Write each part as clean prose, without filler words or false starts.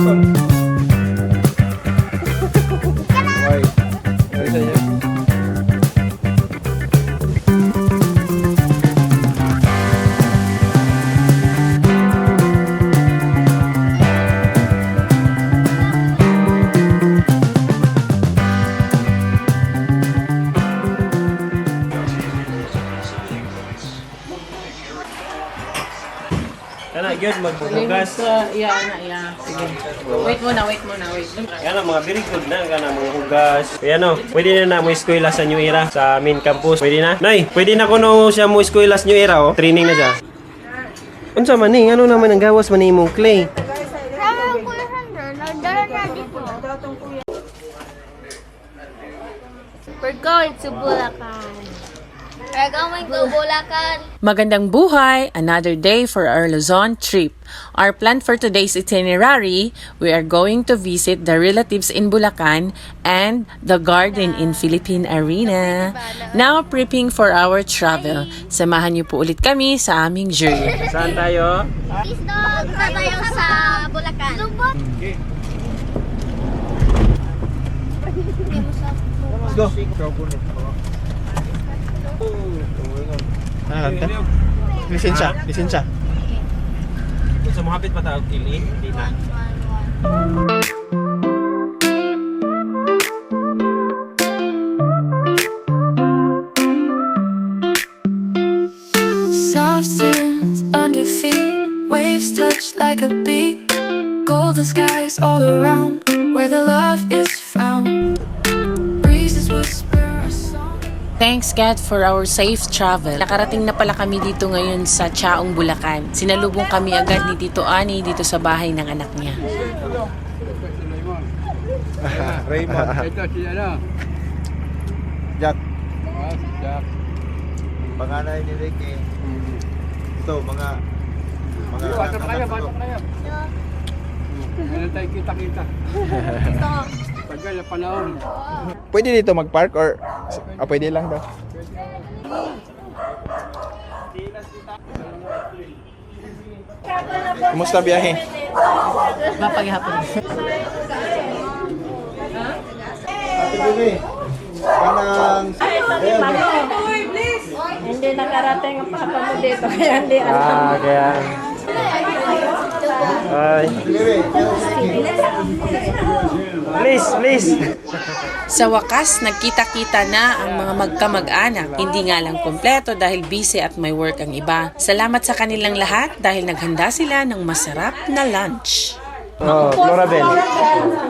Why? Why sa inyo? Kana gyud magbugas. Yeah. Sige. Wait muna. Kana mga very good na kana mga hugas. Ayan o, pwede na mo eskwela sa New Era sa main campus. Pwede na. Nay, pwede na kuno siya mo eskwela sa New Era o. Training na siya. Unsa man ni? Ano naman ang gawas man imong clay? We're going to Bulacan. We're going to Bulacan. Magandang buhay! Another day for our Luzon trip. Our plan for today's itinerary, we are going to visit the relatives in Bulacan and the garden in Philippine Arena. Now, prepping for our travel. Samahan niyo po ulit kami sa aming journey. Saan tayo? Please dog, tayo sa Bulacan. Let's go. Lisensya. Kung sa muhapit pa tayo kili, hindi na. Soft sands under feet, waves touch like a beat. Golden skies all around, where the love is found. Breezes whisper a song. Thanks God for our safe travel. Nakarating na pala kami dito ngayon sa Chaong, Bulacan. Sinalubong kami agad ni Tito Ani dito sa bahay ng anak niya. Raymond. Ito si ano? Jack. Jack. Panganay ni Ricky. Ito, mga Batok na yan. Ngayon tayo kita-kita. Tagal na panahon. Pwede dito mag-park or pwede lang daw? Kumusta biyahe? Mapaghapon. Ate Bibi, kanang... Hindi nakarating ang papa mo dito, kaya hindi alam. Kaya... Ay. Please. Sa wakas, nagkita-kita na ang mga magkamag-anak. Hindi nga lang kompleto dahil busy at may work ang iba. Salamat sa kanilang lahat dahil naghanda sila ng masarap na lunch. Oh, Florabel.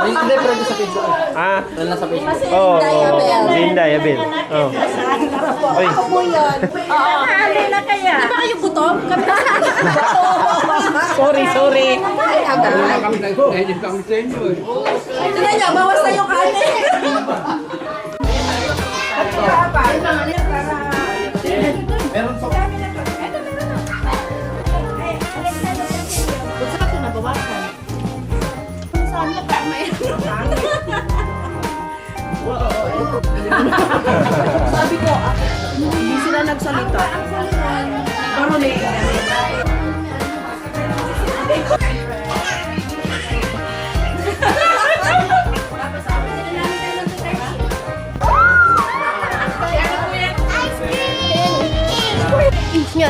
Hindi, pero sa pizza. Ah, Wala sa pizza. oh, Linda, Yabel. Oh. Oy. Ako po yun. Oo. Na kaya. Di ba kayo gutom? Kami na Sorry. Kami na ito. Edit kami sa inyo. Tignan niyo, bawas na yung kanin. Meron sa... Sabi ko, hindi sila nagsalita. Pero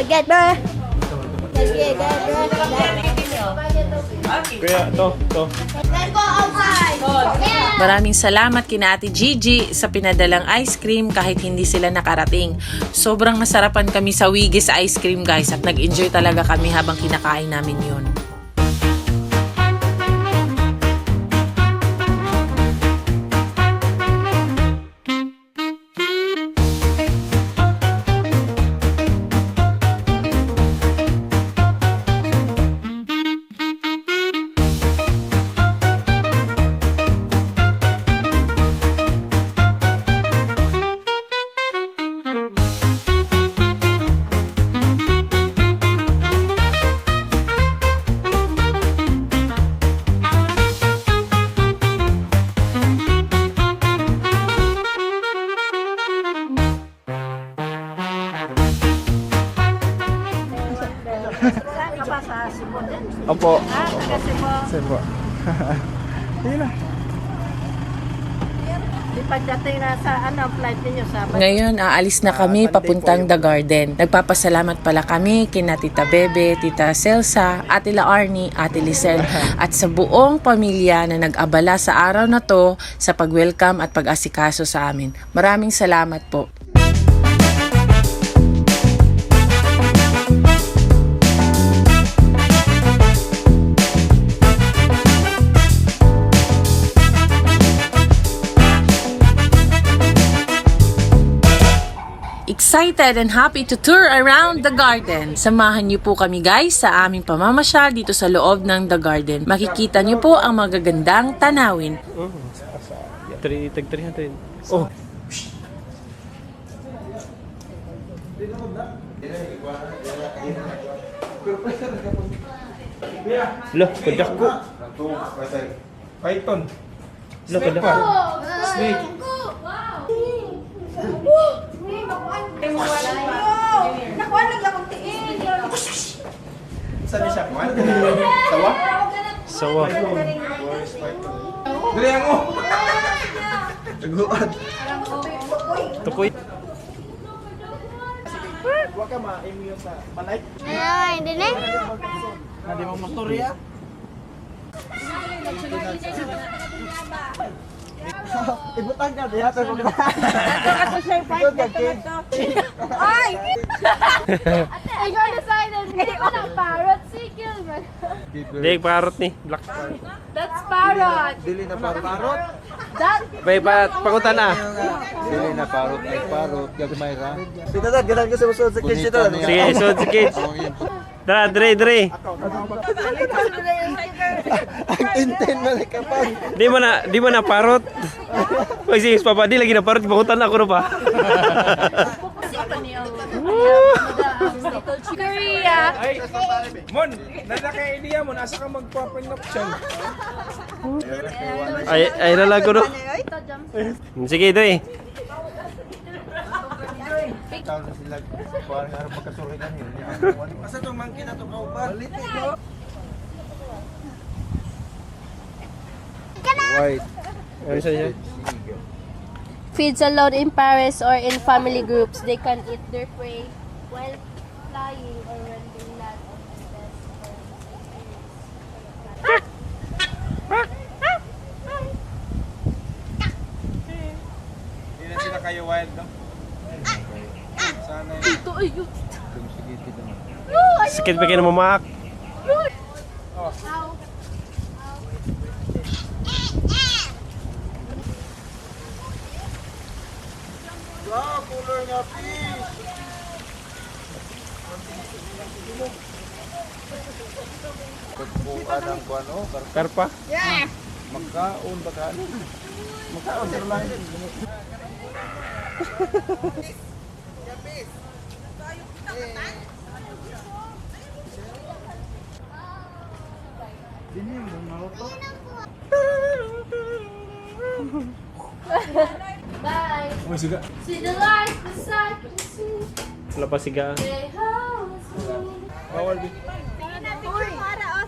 Get back. Kuya, to. Let's go outside. Maraming salamat kina Ate Gigi sa pinadalang ice cream kahit hindi sila nakarating. Sobrang nasarapan kami sa Wiggy's ice cream guys at nag-enjoy talaga kami habang kinakain namin yun. Opo. taga Cebu. Cebu. Sige na. Di pagdating na sa flight ninyo sa Ngayon, aalis na kami papuntang The Garden. Nagpapasalamat pala kami kina Tita Bebe, Tita Celsa, Ate La Arnie, Ate Lisel, at sa buong pamilya na nag-abala sa araw na to sa pag-welcome at pag-asikaso sa amin. Maraming salamat po. Excited and happy to tour around the garden. Samahan niyo po kami guys sa aming pamamasyal dito sa loob ng The Garden. Makikita niyo po ang magagandang tanawin. Tag 300. Oh. Loh, kadak ko. Python. Loh, kadak ko. Snake. Nakuha lang akong tiin. Saan siya? Kuhan? Sawa? Sawa. Dali mo! Taguan. Tukoy. Huwag ka ma-immune sa balay. Ay, hindi na. Hindi mo mastorya. Ibutang ka, diya sa mga. Ako siya yung fight na to. Ay! I got decided. Hindi ko na parrot. Sikil man. Hindi, parrot ni. Black. That's parrot. Dili na parot. That. Bay, pakutan na. Dili na parot, may parot, gagmay ra. Dito na, ganun ko sa musunod sa kids ito. Sige, sunod si kids. Dra, Dre. Ang inten mo na kapag. Di mo na parrot. Pag sige, papa, di lagi na parrot. Pakutan na ako na pa. Korea. Mon, nanaka-idea mo, nasa ka magpapanoption. Ay lalago no. Sige, Dre. Tawag na sila, parang harap magkasurikan yun. Asa itong monkey na ito kauban? White. Ano siya? Feeds alone in Paris or in family groups. They can eat their prey while flying or when they land on the nest. Hindi na sila kayo wild, no? Sana yun. Sakit pa kayo na mamaak. Wow, cooler nga, fish! Pagbuka ng kuano, Karpa. magkaon ba ka? Magkaon, pero lang. Bye. Oh, sige. See the light, the sun, the sea. Wala pa siga. Say how Bawal, di.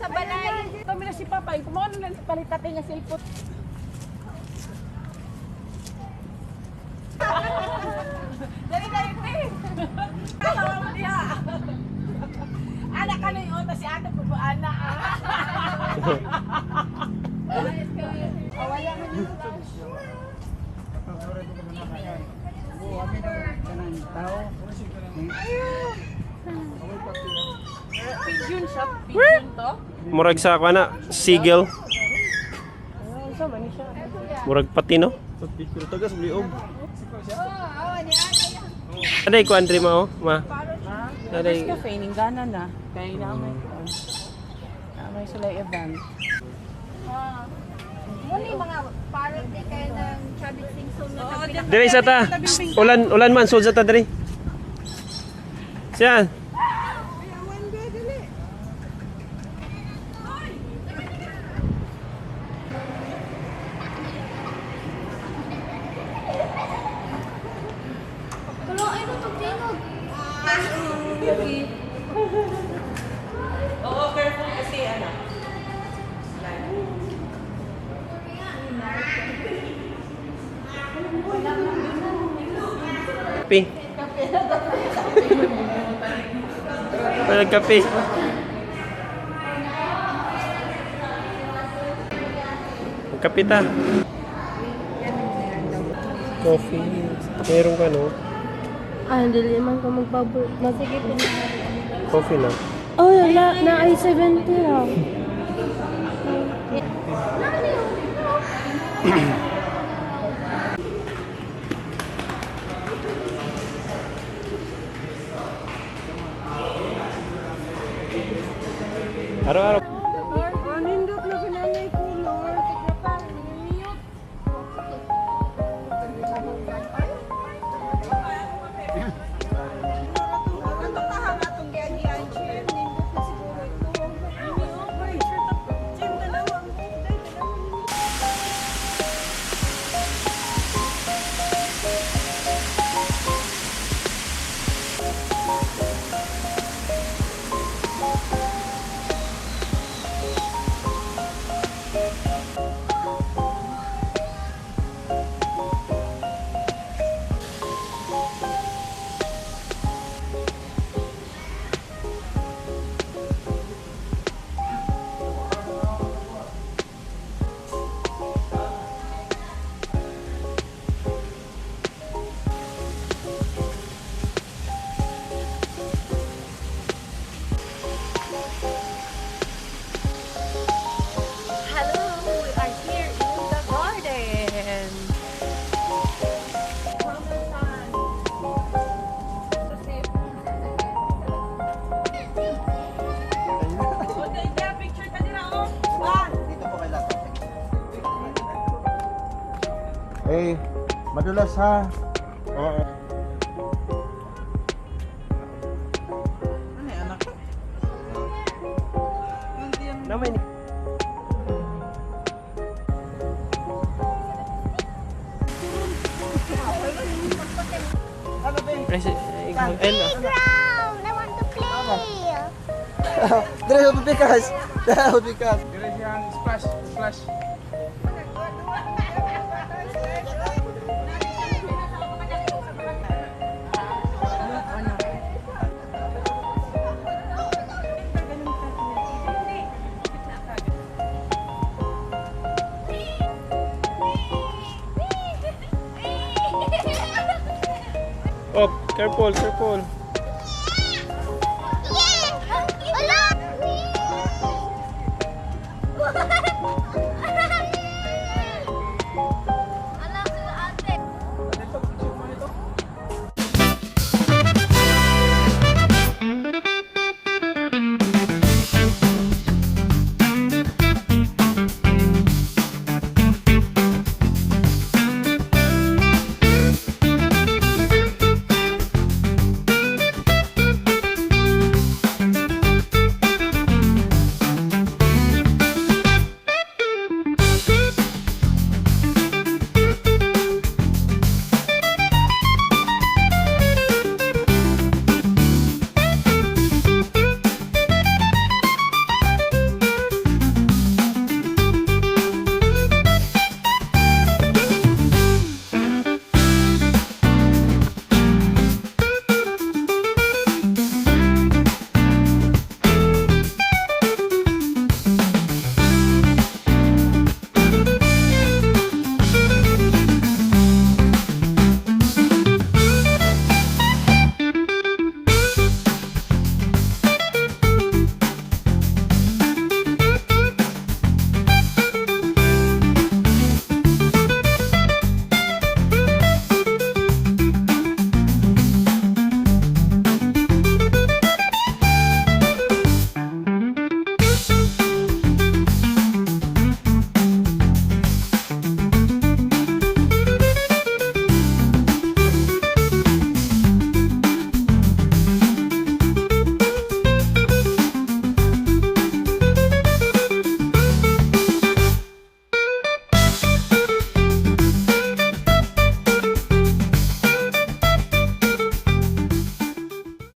Sa balay. Kami na si Papa. Kumaon na lang sa palitate nga silpot. Dali. Kahawa mo diha. Anak ka na yun. Si ate po ba anak? Pigeon siya. Pigeon to. Murag sa ako na, seagull. Murag pati no? Pero tagas, bliog. Aday ko Andre mo, ma. Aday ka feigning gana na. Kaya namin may sulay event. Muna yung mga parrot din kayo ng Chabit Singson na Dire sa ta. Ulan man sulod sa ta dire. Siya. Kulo, ay mo tugtingog. Oo, careful kasi Kape. Nagkape. Kape ta. Coffee. Meron ka, no? Ah, hindi man ka magbabol. Sige po. Coffee na. Oh, na ay 70 raw. Araw-araw. Nindot na pinanay ko, Lord. Tignapan, mute. Atong kahang atong giyan-giyan, Jim. Nindot na siguro ito. Mute. Jim, dalawang mute. Hello, we are here in the garden. Okay, there, picture ka nila, oh. One. Dito po kay Lata. Eh, madulas ha. Oo. Naman. Ella. Dere sa pikas. Dere sa pikas. Oh, careful, careful.